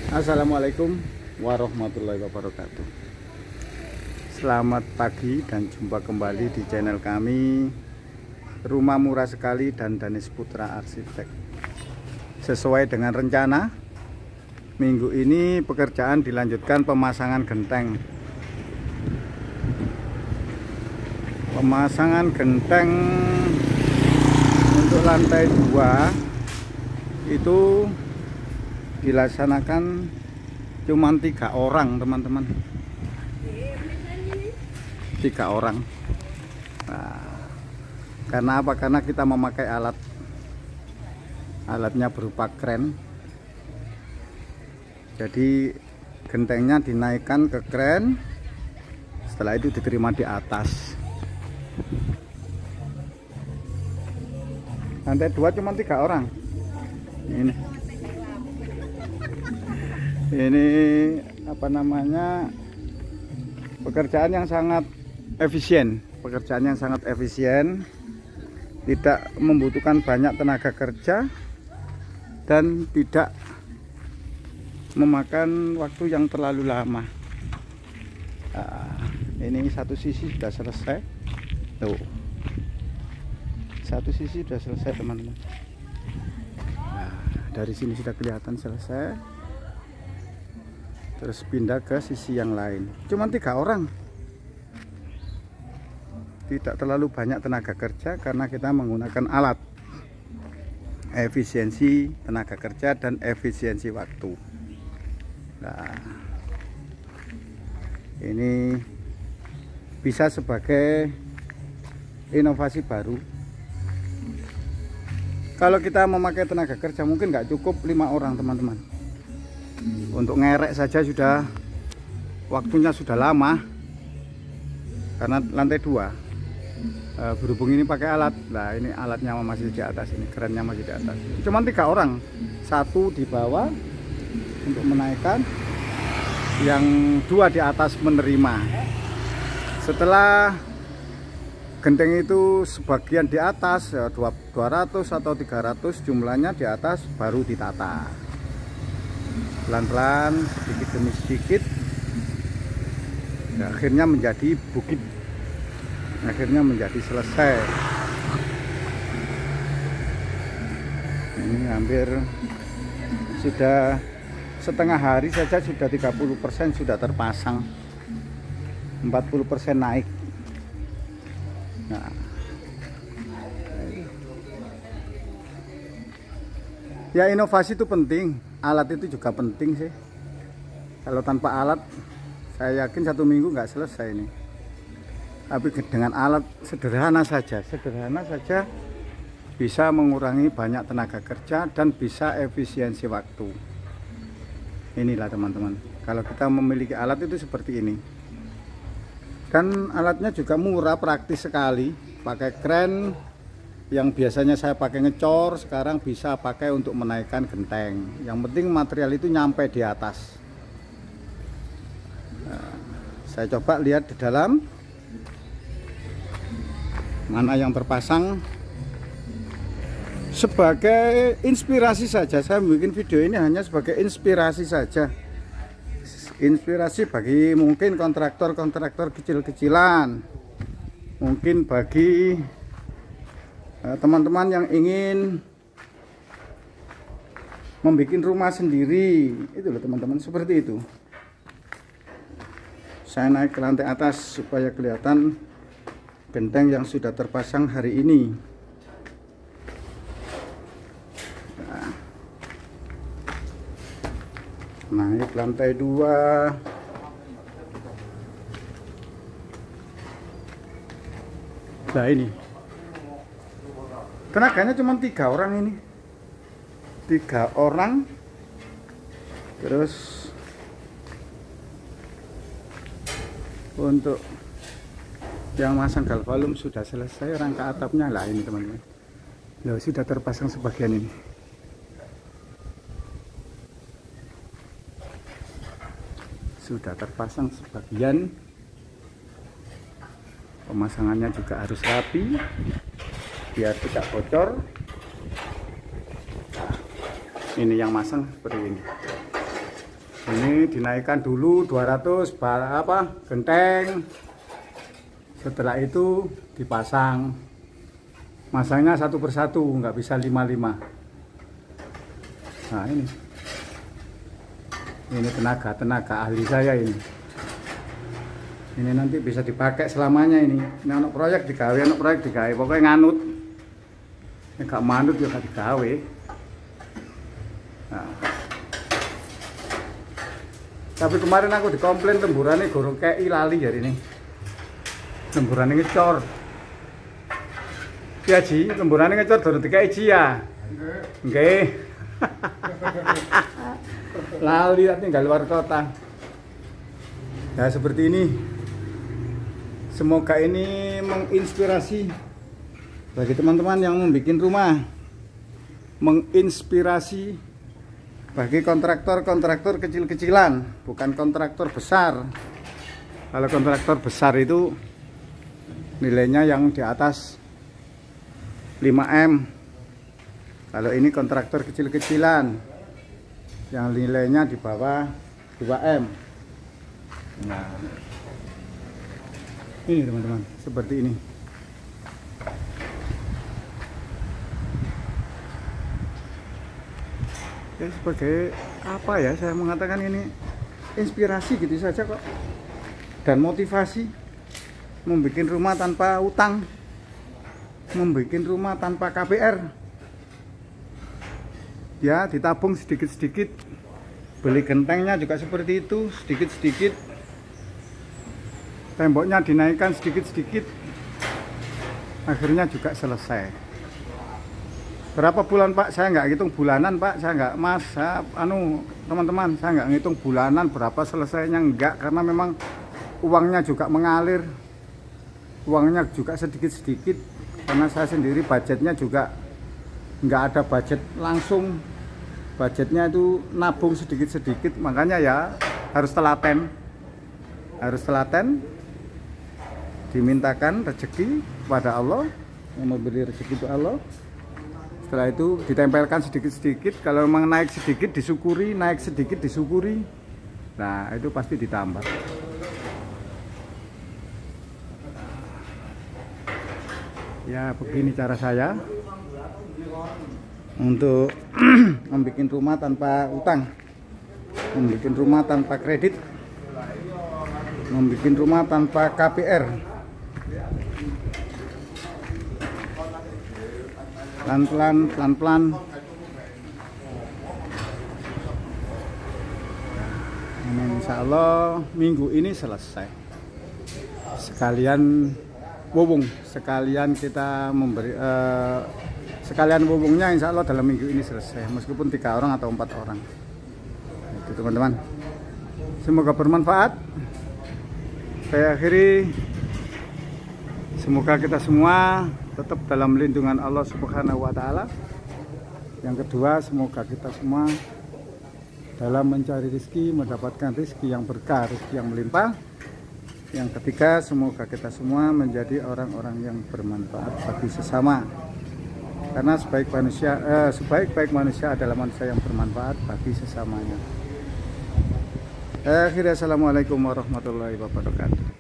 Assalamualaikum warahmatullahi wabarakatuh. Selamat pagi dan jumpa kembali di channel kami Rumah Murah Sekali dan Danis Putra Arsitek. Sesuai dengan rencana, minggu ini pekerjaan dilanjutkan pemasangan genteng. Pemasangan genteng untuk lantai 2 itu dilaksanakan cuma 3 orang, teman-teman. 3 orang. Nah, karena apa? Karena kita memakai alatnya berupa kren. Jadi gentengnya dinaikkan ke kren, setelah itu diterima di atas. Lantai 2 cuma 3 orang. Ini apa namanya, pekerjaan yang sangat efisien, tidak membutuhkan banyak tenaga kerja dan tidak memakan waktu yang terlalu lama. Nah, ini satu sisi sudah selesai. Tuh, satu sisi sudah selesai, teman-teman. Nah, dari sini sudah kelihatan selesai. Terus pindah ke sisi yang lain. Cuma 3 orang. Tidak terlalu banyak tenaga kerja karena kita menggunakan alat. Efisiensi tenaga kerja dan efisiensi waktu. Nah, ini bisa sebagai inovasi baru. Kalau kita memakai tenaga kerja mungkin nggak cukup 5 orang, teman-teman. Untuk ngerek saja sudah waktunya sudah lama, karena lantai 2 berhubung ini pakai alat. Nah, ini alatnya masih di atas, ini kerennya masih di atas. Cuman 3 orang, 1 di bawah untuk menaikkan, yang 2 di atas menerima. Setelah genteng itu sebagian di atas, 200 atau 300 jumlahnya di atas, baru ditata pelan-pelan, sedikit demi sedikit. Nah, akhirnya menjadi bukit, akhirnya menjadi selesai. Ini hampir sudah setengah hari saja, sudah 30% sudah terpasang, 40% naik. Nah, ya, inovasi itu penting. Alat itu juga penting sih. Kalau tanpa alat, saya yakin 1 minggu nggak selesai ini. Tapi dengan alat sederhana saja bisa mengurangi banyak tenaga kerja dan bisa efisiensi waktu. Inilah, teman-teman, kalau kita memiliki alat itu seperti ini. Dan alatnya juga murah, praktis sekali. Pakai kren. Yang biasanya saya pakai ngecor, sekarang bisa pakai untuk menaikkan genteng. Yang penting material itu nyampe di atas. Nah, saya coba lihat di dalam mana yang terpasang. Sebagai inspirasi saja, saya bikin video ini hanya sebagai inspirasi saja. Inspirasi bagi mungkin kontraktor-kontraktor kecil-kecilan, mungkin bagi teman-teman yang ingin membuat rumah sendiri. Itu loh, teman-teman, seperti itu. Saya naik ke lantai atas supaya kelihatan genteng yang sudah terpasang hari ini. Nah, naik lantai 2. Nah, ini tenaganya cuma 3 orang ini. 3 orang. Terus untuk yang masang galvalum sudah selesai, rangka atapnya lah ini, teman-teman. Loh, sudah terpasang sebagian ini. Sudah terpasang sebagian. Pemasangannya juga harus rapi biar tidak bocor. Nah, ini yang masang seperti ini. Ini dinaikkan dulu 200 genteng. Setelah itu dipasang. Masangnya satu persatu, nggak bisa 5-5. Nah ini tenaga ahli saya ini. Ini nanti bisa dipakai selamanya ini. Ini anak proyek digawe, pokoknya nganut. Ini gak manut ya gak digawe. Nah. Tapi kemarin aku dikomplain lemburannya gorong kei lali hari ini. Lemburannya ngecor. Ya Ji, lemburannya ngecor durung dikei Ji ya. Nggih. Lali tinggal luar kota. Nah seperti ini. Semoga ini menginspirasi bagi teman-teman yang membuat rumah, menginspirasi bagi kontraktor-kontraktor kecil-kecilan, bukan kontraktor besar. Kalau kontraktor besar itu nilainya yang di atas 5M. Kalau ini kontraktor kecil-kecilan yang nilainya di bawah 2M. Nah, ini teman-teman, seperti ini. Ya, sebagai apa ya saya mengatakan ini inspirasi gitu saja kok, dan motivasi membuat rumah tanpa utang, membuat rumah tanpa KPR. Ya, ditabung sedikit-sedikit, beli gentengnya juga seperti itu, sedikit-sedikit. Temboknya dinaikkan sedikit-sedikit, akhirnya juga selesai. Berapa bulan Pak? Saya nggak hitung bulanan Pak, saya nggak Mas, teman-teman, saya nggak ngitung bulanan berapa selesainya, enggak, karena memang uangnya juga mengalir, uangnya juga sedikit-sedikit, karena saya sendiri budgetnya juga nggak ada budget langsung, budgetnya itu nabung sedikit-sedikit, makanya ya harus telaten, dimintakan rezeki kepada Allah, yang memberi rezeki itu Allah. Setelah itu ditempelkan sedikit-sedikit, kalau memang naik sedikit disyukuri, naik sedikit disyukuri, nah itu pasti ditambah. Ya begini cara saya untuk membuat rumah tanpa utang, membuat rumah tanpa kredit, membuat rumah tanpa KPR. Pelan-pelan. Ini insya Allah minggu ini selesai. Sekalian wubung, sekalian kita memberi, sekalian wubungnya insya Allah dalam minggu ini selesai. Meskipun 3 orang atau 4 orang. Itu teman-teman. Semoga bermanfaat. Saya akhiri. Semoga kita semua tetap dalam lindungan Allah Subhanahu wa Ta'ala. Yang kedua, semoga kita semua dalam mencari rezeki mendapatkan rezeki yang berkah, rezeki yang melimpah. Yang ketiga, semoga kita semua menjadi orang-orang yang bermanfaat bagi sesama. Karena sebaik-baik manusia adalah manusia yang bermanfaat bagi sesamanya. Akhirnya, assalamualaikum warahmatullahi wabarakatuh.